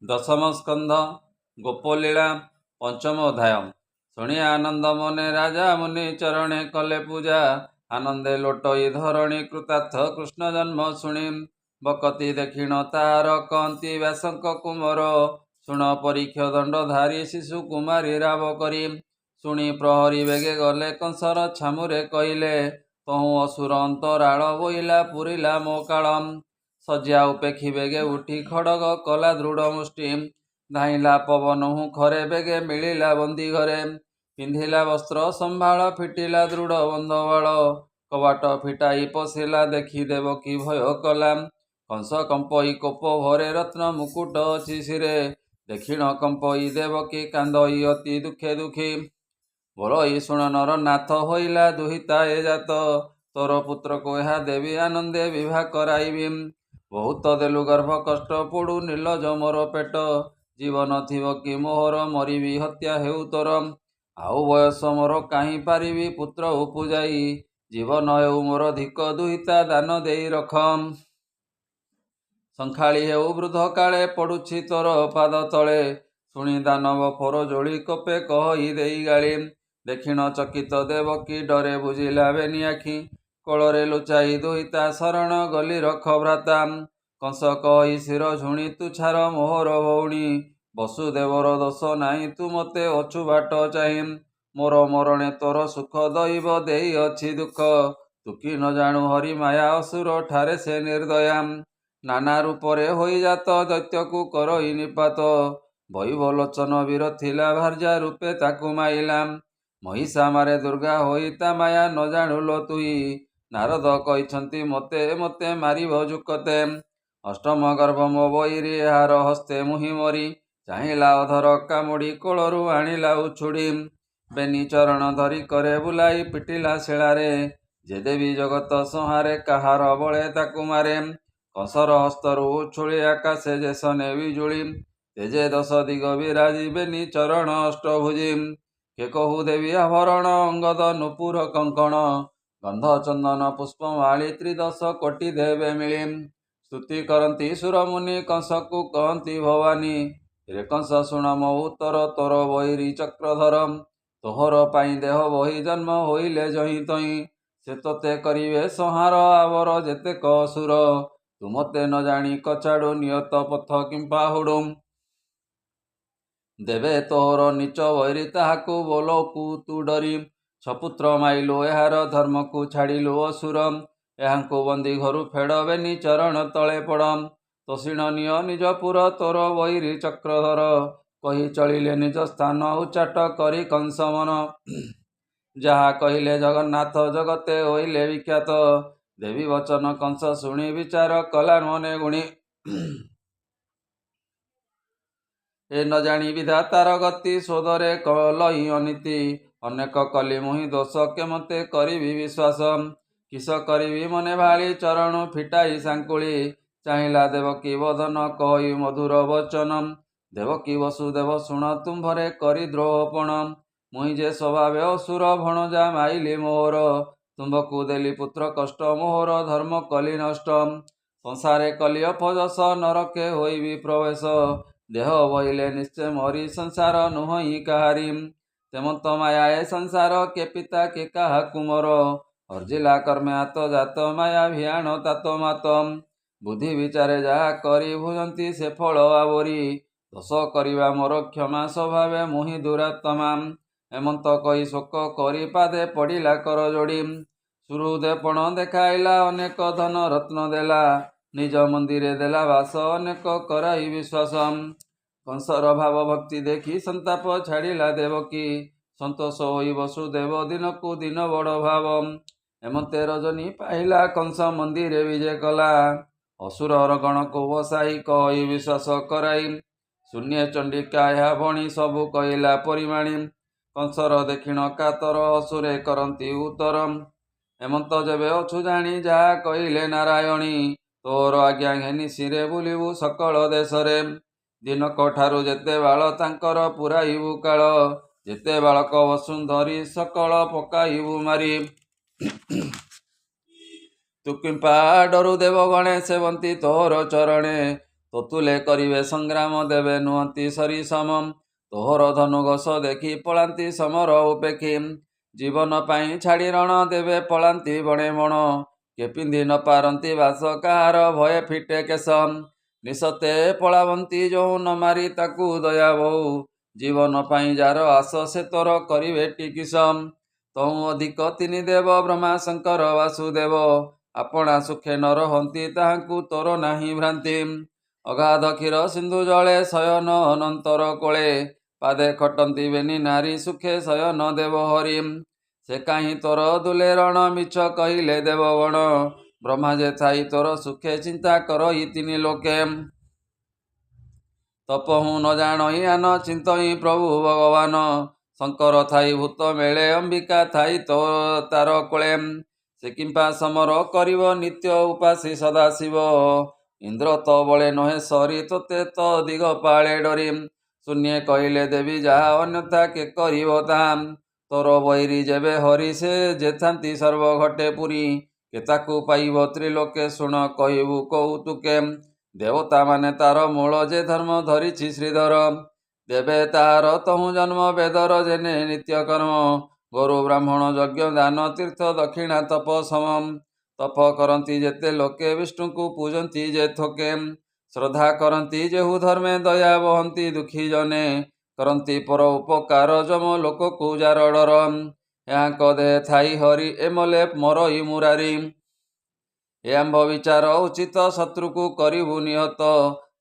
ଦଶମ ସ୍କନ୍ଧ ଗୋପଲୀଳା ପଞ୍ଚମ ଅଧ୍ୟାୟ। ଶୁଣି ଆନନ୍ଦ ମନେ ରାଜା ମୁନି ଚରଣେ କଲେ ପୂଜା। ଆନନ୍ଦେ ଲୋଟଇ ଧରଣୀ କୃତାର୍ଥ କୃଷ୍ଣ ଜନ୍ମ ଶୁଣି। ବକତି ଦେଖିଣ ତାହାର କହନ୍ତି ବ୍ୟାସଙ୍କ କୁମର। ଶୁଣ ପରୀକ୍ଷ ଦଣ୍ଡ ଧାରି ଶିଶୁ କୁମାରୀ ରାବ କରି। ଶୁଣି ପ୍ରହରୀ ବେଗେ ଗଲେ କଂସର ଛାମୁରେ କହିଲେ। ତହୁଁ ଅସୁର ଅନ୍ତରାଳ ବୋଇଲା ପୁରିଲା ମୋ କାଳ। ଶଯ୍ୟା ଉପେକ୍ଷୀ ବେଗେ ଉଠି ଖଡ଼ଗ କଲା ଦୃଢ଼ ମୁଷ୍ଟି। ଧାଇଁଲା ପବନହୁ ଖରେ ବେଗେ ମିଳିଲା ବନ୍ଦୀ ଘରେ। ପିନ୍ଧିଲା ବସ୍ତ୍ର ସମ୍ଭାଳ ଫିଟିଲା ଦୃଢ଼ ବନ୍ଧବାଳ। କବାଟ ଫିଟାଇ ପଶିଲା ଦେଖି ଦେବକୀ ଭୟ କଲା। କଂସ କମ୍ପଇ କୋପ ଭରେ ରତ୍ନ ମୁକୁଟ ଅଛି ଶିରେ। ଦେଖିଣ କମ୍ପଇ ଦେବକୀ କାନ୍ଦଇ ଅତି ଦୁଃଖେ ଦୁଃଖୀ। ବୋଲଇ ଶୁଣ ନର ନାଥ ହୋଇଲା ଦୁହିତା ଏ ଜାତ। ତୋର ପୁତ୍ରକୁ ଏହା ଦେବି ଆନନ୍ଦେ ବିଭା କରାଇବି। ବହୁତ ଦେଲୁ ଗର୍ଭ କଷ୍ଟ ପୋଡ଼ୁ ନିର୍ଲଜ ମୋର ପେଟ। ଜୀବନ ଥିବ କି ମୋହର ମରିବି ହତ୍ୟା ହେଉ ତୋର। ଆଉ ବୟସ ମୋର କାହିଁ ପାରିବି ପୁତ୍ର ଉପୂଜାଇ। ଜୀବନ ହେଉ ମୋର ଧିକ ଦୁହିତା ଦାନ ଦେଇ ରଖ। ସଂଖାଳି ହେଉ ବୃଦ୍ଧ କାଳେ ପଡ଼ୁଛି ତୋର ପାଦ ତଳେ। ଶୁଣି ଦାନବ ଫୋର ଯୋଳି କୋପେ କହଇ ଦେଇ ଗାଳି। ଦେଖିଣ ଚକିତ ଦେବକୀ ଡରେ ବୁଝିଲା ବେନି ଆଖି। କୋଳରେ ଲୁଚାଇ ଦୁହିତା ଶରଣ ଗଲି ରଖ ଭ୍ରାତା। କଂସ କହି ଶିର ଝୁଣି ତୁଛାର ମୋହର ଭଉଣୀ। ବସୁଦେବର ଦୋଷ ନାହିଁ ତୁ ମୋତେ ଅଛୁ ବାଟ ଚାହିଁ। ମୋର ମରଣେ ତୋର ସୁଖ ଦଇବ ଦେଇ ଅଛି ଦୁଃଖ। ତୁ କି ନ ଜାଣୁ ହରି ମାୟା ଅସୁର ଠାରେ ସେ ନିର୍ଦ୍ଦୟା। ନାନା ରୂପରେ ହୋଇଜାତ ଦୈତ୍ୟକୁ କରଇ ନିପାତ। ବୈବ ଲୋଚନ ବୀର ଥିଲା ଭାର୍ଯ୍ୟା ରୂପେ ତାକୁ ମାଇଲା। ମହିଷା ମାରେ ଦୁର୍ଗା ହୋଇ ତା ମାୟା ନ ଜାଣୁଲ ତୁଇ। ନାରଦ କହିଛନ୍ତି ମୋତେ ମୋତେ ମାରିବ ଯୁକତେ। ଅଷ୍ଟମ ଗର୍ଭ ମୋ ବଇରି ଏହାର ହସ୍ତେ ମୁହିଁ ମରି। ଚାହିଁଲା ଅଧର କାମୁଡ଼ି କୋଳରୁ ଆଣିଲା ଉଛୁଡ଼ି। ବେନି ଚରଣ ଧରି କରେ ବୁଲାଇ ପିଟିଲା ଶିଳାରେ। ଯେ ଦେବୀ ଜଗତ ସଂହାରେ କାହାର ବଳେ ତାକୁ ମାରେ। କଂସର ହସ୍ତରୁ ଉଛୁଳି ଆକାଶେ ଯେ ସନେ ବିଜୁଳି। ତେଜେ ଦଶ ଦିଗ ବିରାଜି ବେନି ଚରଣ ଅଷ୍ଟଭୁଜି। କେ କହୁ ଦେବୀ ଆଭରଣ ଅଙ୍ଗଦ ନୂପୁର କଙ୍କଣ। ଗନ୍ଧ ଚନ୍ଦନ ପୁଷ୍ପମାଳି ତ୍ରିଦଶ କୋଟି ଦେବେ ମିଳି। ସ୍ତୁତି କରନ୍ତି ସୁରମୁନି କଂସକୁ କହନ୍ତି ଭବାନୀ। ରେ କଂସ ଶୁଣ ମୋ ଉତ୍ତର ତୋର ବୈରୀ ଚକ୍ରଧର। ତୋହର ପାଇଁ ଦେହ ବହି ଜନ୍ମ ହୋଇଲେ ଯହିଁ ତହିଁ। ସେ ତୋତେ କରିବେ ସଂହାର ଆବର ଯେତେକ ଅସୁର। ତୁ ମୋତେ ନ ଜାଣି କଚାଡ଼ୁ ନିୟତ ପଥ କିମ୍ପା ହୁଡ଼ୁ। ଦେବେ ତୋହର ନିଚ ବୈରୀ ତାହାକୁ ବୋଲକୁ ତୁ ଡରି। ଛପୁତ୍ର ମାଇଲୁ ଏହାର ଧର୍ମକୁ ଛାଡ଼ିଲୁ ଅସୁର। ଏହାଙ୍କୁ ବନ୍ଦୀ ଘରୁ ଫେଡ଼ ବେନି ଚରଣ ତଳେ ପଡ଼। ତୋଷିଣ ନିଅ ନିଜ ପୁର ତୋର ବୈରୀ ଚକ୍ରଧର। କହି ଚଳିଲେ ନିଜ ସ୍ଥାନ ଉଚାଟ କରି କଂସ ମନ। ଯାହା କହିଲେ ଜଗନ୍ନାଥ ଜଗତେ ହୋଇଲେ ବିଖ୍ୟାତ। ଦେବୀ ବଚନ କଂସ ଶୁଣି ବିଚାର କଲା ମନେ ଗୁଣି। ଏ ନ ଜାଣି ବିଧାତାର ଗତି ଶୋଧରେ କଲହି ଅନୀତି। ଅନେକ କଲି ମୁହିଁ ଦୋଷ କେମତେ କରିବି ବିଶ୍ୱାସ। କିସ କରିବି ମନେ ଭାଳି ଚରଣୁ ଫିଟାଇ ସାଙ୍କୁଳି। ଚାହିଁଲା ଦେବକୀ ବଦନ କହି ମଧୁର ବଚନ। ଦେବକୀ ବସୁଦେବ ଶୁଣ ତୁମ୍ଭରେ କରି ଦ୍ରୋହପଣ। ମୁହିଁ ଯେ ସ୍ୱଭାବେ ଅସୁର ଭଣଜା ମାଇଲି ମୋହର। ତୁମ୍ଭକୁ ଦେଲି ପୁତ୍ର କଷ୍ଟ ମୋହର ଧର୍ମ କଲି ନଷ୍ଟ। ସଂସାରେ କଲି ଅପଯଶ ନରକେ ହୋଇବି ପ୍ରବେଶ। ଦେହ ବହିଲେ ନିଶ୍ଚୟ ମରି ସଂସାର ନୁହଁ କାହାରି। ତେମନ୍ତ ମାୟା ଏ ସଂସାର କେ ପିତା କେ କାହାକୁ ମୋର। ଅର୍ଜିଲା କର୍ମେ ଆତ ଜାତ ମାୟା ଭିଆଣ ତାତ ମାତ। ବୁଦ୍ଧି ବିଚାରେ ଯାହା କରି ଭୁଜନ୍ତି ସେ ଫଳ ଆବରି। ଦୋଷ କରିବା ମୋର କ୍ଷମା ସ୍ୱଭାବେ ମୁହିଁ ଦୁରାତ୍ମା। ଏମନ୍ତ କହି ଶୋକ କରି ପାଦେ ପଡ଼ିଲା କର ଯୋଡ଼ି। ସୁହୃଦେପଣ ଦେଖାଇଲା ଅନେକ ଧନ ରତ୍ନ ଦେଲା। ନିଜ ମନ୍ଦିରେ ଦେଲା ବାସ ଅନେକ କରାଇ ବିଶ୍ୱାସ। କଂସର ଭାବ ଭକ୍ତି ଦେଖି ସନ୍ତାପ ଛାଡ଼ିଲା ଦେବକୀ। ସନ୍ତୋଷ ହୋଇ ବସୁଦେବ ଦିନକୁ ଦିନ ବଡ଼ ଭାବ। ଏମନ୍ତେ ରଜନୀ ପାଇଲା କଂସ ମନ୍ଦିରେ ବିଜେ କଲା। ଅସୁରର ଗଣକୁ ବସାଇ କହି ବିଶ୍ୱାସ କରାଇ। ଶୂନ୍ୟ ଚଣ୍ଡିକା ଏହା ଭଣି ସବୁ କହିଲା ପରିମାଣି। କଂସର ଦେଖିଣ କାତର ଅସୁରେ କରନ୍ତି ଉତ୍ତର। ଏମନ୍ତ ଯେବେ ଅଛୁ ଜାଣି ଯାହା କହିଲେ ନାରାୟଣୀ। ତୋର ଆଜ୍ଞା ଘେନି ଶିରେ ବୁଲିବୁ ସକଳ ଦେଶରେ। ଦିନକ ଠାରୁ ଯେତେ ବାଳ ତାଙ୍କର ପୁରାଇବୁ କାଳ। ଯେତେ ବାଳକ ବସୁନ୍ଧରି ସକଳ ପକାଇବୁ ମାରି। ତୁ କିମ୍ପା ଡରୁ ଦେବ ଗଣେ ସେବନ୍ତି ତୋର ଚରଣେ। ତୋତୁଲେ କରିବେ ସଂଗ୍ରାମ ଦେବେ ନୁହନ୍ତି ସରିସମ। ତୋହର ଧନୁଘୋଷ ଦେଖି ପଳାନ୍ତି ସମର ଉପେକ୍ଷୀ। ଜୀବନ ପାଇଁ ଛାଡ଼ି ରଣ ଦେବେ ପଳାନ୍ତି ବଣେ ବଣ। କେ ପିନ୍ଧି ନ ପାରନ୍ତି ବାସ କାହାର ଭୟ ଫିଟେ କେଶ। ନିଶତେ ପଳାବନ୍ତି ଯୋଉ ନ ମାରି ତାକୁ ଦୟା ବହୁ। ଜୀବନ ପାଇଁ ଯାର ଆସ ସେ ତୋର କରିବେ ଟିକିସ। ତହୁଁ ଅଧିକ ତିନି ଦେବ ବ୍ରହ୍ମା ଶଙ୍କର ବାସୁଦେବ। ଆପଣା ସୁଖେ ନ ରହନ୍ତି ତାହାଙ୍କୁ ତୋର ନାହିଁ ଭ୍ରାନ୍ତି। ଅଗାଧ କ୍ଷୀର ସିନ୍ଧୁ ଜଳେ ଶୟନ ଅନନ୍ତର କୋଳେ। ପାଦେ ଖଟନ୍ତି ବେନି ନାରୀ ସୁଖେ ଶୟନ ଦେବ ହରି। ସେ କାହିଁ ତୋର ଦୁଲେ ରଣ ମିଛ କହିଲେ ଦେବଗଣ। ବ୍ରହ୍ମା ଯେ ଥାଇ ତୋର ସୁଖେ ଚିନ୍ତା କରଇ ତିନି ଲୋକେ। ତପହୁଁ ନ ଜାଣଇ ଆନ ଚିନ୍ତଇ ପ୍ରଭୁ ଭଗବାନ। ଶଙ୍କର ଥାଇ ଭୂତ ମେଳେ ଅମ୍ବିକା ଥାଇ ତାର କୋଳେ। ସେ କିମ୍ପା ସମର କରିବ ନିତ୍ୟ ଉପାସୀ ସଦାଶିବ। ଇନ୍ଦ୍ର ତ ବଳେ ନୁହେଁ ସରି ତୋତେ ତ ଦିଗ ପାଳେ ଡରି। ଶୂନ୍ୟେ କହିଲେ ଦେବି ଯାହା ଅନ୍ୟଥା କେ କରିବ ତାହା। ତୋର ବୈରୀ ଯେବେ ହରି ସେ ଯେଥାନ୍ତି ସର୍ବ ଘଟେ ପୁରୀ। କେ ତାକୁ ପାଇବ ତ୍ରିଲୋକେ ଶୁଣ କହିବୁ କୌତୁକେ। ଦେବତା ମାନେ ତାର ମୂଳ ଯେ ଧର୍ମ ଧରିଛି ଶ୍ରୀଧର। ଦେବେ ତାହାର ତହୁଁ ଜନ୍ମ ବେଦର ଜେନେ ନିତ୍ୟ କର୍ମ। ଗୋରୁ ବ୍ରାହ୍ମଣ ଯଜ୍ଞ ଦାନ ତୀର୍ଥ ଦକ୍ଷିଣା ତପ ସମ। ତପ କରନ୍ତି ଯେତେ ଲୋକେ ବିଷ୍ଣୁଙ୍କୁ ପୂଜନ୍ତି ଯେ ଥୋକେ। ଶ୍ରଦ୍ଧା କରନ୍ତି ଯେହୁ ଧର୍ମେ ଦୟା ବହନ୍ତି ଦୁଃଖୀ ଜନେ। କରନ୍ତି ପର ଉପକାର ଯମ ଲୋକକୁ ଯାର ଡର। ଏହାଙ୍କ ଦେହେ ଥାଇ ହରି ଏମଲେ ମରଇ ମୁରାରି। ଏ ଆମ୍ଭ ବିଚାର ଉଚିତ ଶତ୍ରୁକୁ କରିବୁ ନିହତ।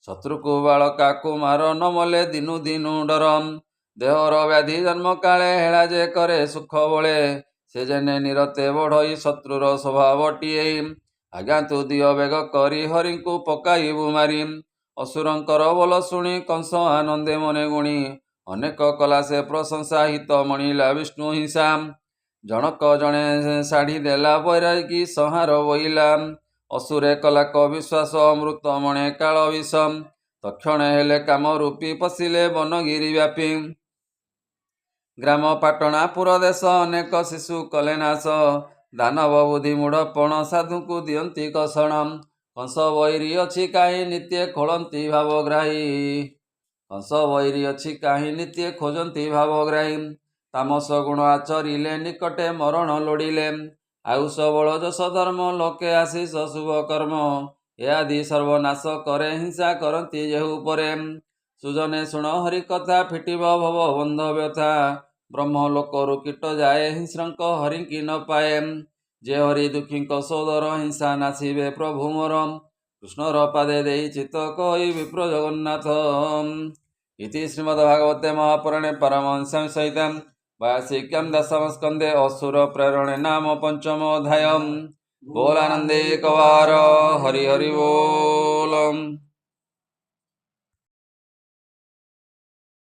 ଶତ୍ରୁକୁ ବାଳକାକୁ ମାର ନ ମଲେ ଦିନୁ ଦିନୁ ଡର। ଦେହର ବ୍ୟାଧି ଜନ୍ମ କାଳେ ହେଳା ଯେ କରେ ସୁଖ ବଳେ। ସେ ଜେନେ ନିରତେ ବଢ଼ଇ ଶତ୍ରୁର ସ୍ୱଭାବଟିଏ। ଆଜ୍ଞା ତୁ ଦିଅ ବେଗ କରି ହରିଙ୍କୁ ପକାଇବୁ ମାରି। ଅସୁରଙ୍କର ବୋଲ ଶୁଣି କଂସ ଆନନ୍ଦେ ମନେ ଗୁଣି। ଅନେକ କଲା ସେ ପ୍ରଶଂସା ହିତ ମଣିଲା ବିଷ୍ଣୁ ହିଂସା। ଜଣକ ଜଣେ ଶାଢ଼ୀ ଦେଲା ବୈରାଗୀ ସଂହାର ବୋଇଲା। ଅସୁରେ କଲା କ ବିଶ୍ୱାସ ଅମୃତ ମଣେ କାଳ ବିଷ। ତକ୍ଷଣେ ହେଲେ କାମ ରୂପୀ ପଶିଲେ ବନଗିରି ବ୍ୟାପୀ। ଗ୍ରାମ ପାଟଣା ପୁର ଦେଶ ଅନେକ ଶିଶୁ କଲେ ନାଶ। ଦାନବ ବୁଦ୍ଧି ମୂଢ଼ ପଣ ସାଧୁଙ୍କୁ ଦିଅନ୍ତି କଷଣ। କଂସ ବୈରୀ ଅଛି କାହିଁ ନିତ୍ୟେ ଖୋଳନ୍ତି ଭାବଗ୍ରାହୀ। କଂସ ବୈରୀ ଅଛି କାହିଁ ନିତ୍ୟେ ଖୋଜନ୍ତି ଭାବଗ୍ରାହୀ। ତାମସ ଗୁଣ ଆଚରିଲେ ନିକଟେ ମରଣ ଲୋଡ଼ିଲେ। ଆୟୁଷ ବଳ ଯଶ ଧର୍ମ ଲୋକେ ଆଶିଷ ଶୁଭ କର୍ମ। ଏ ଆଦି ସର୍ବନାଶ କରେ ହିଂସା କରନ୍ତି ଯେହୁ ପରେ। ସୁଜନେ ଶୁଣ ହରି କଥା ଫିଟିବ ଭବ ବନ୍ଧ ବ୍ୟଥା। ବ୍ରହ୍ମ ଲୋକରୁ କୀଟ ଯାଏ ହିଂସ୍ରଙ୍କ ହରିଙ୍କି ନ ପାଏ। ଯେ ହରି ଦୁଃଖୀଙ୍କ ସୋଦର ହିଂସା ନାସିବେ ପ୍ରଭୁ ମୋର। କୃଷ୍ଣର ପାଦେ ଦେଇ ଚିତ କହି ବିପ୍ର ଜଗନ୍ନାଥ। ଇତି ଶ୍ରୀମଦ୍ଭାଗବତେ ମହାପୁରାଣେ ପାରମହଂସ୍ୟାଂ ସହିତାଂ ବାର୍ଷିକ୍ୟାଂ ଦଶମ ସ୍କନ୍ଧେ ଅସୁର ପ୍ରେରଣେ ନାମ ପଞ୍ଚମ ଅଧ୍ୟାୟ। ବୋଲାନନ୍ଦେ କବାର ହରି ହରି ବୋଲ।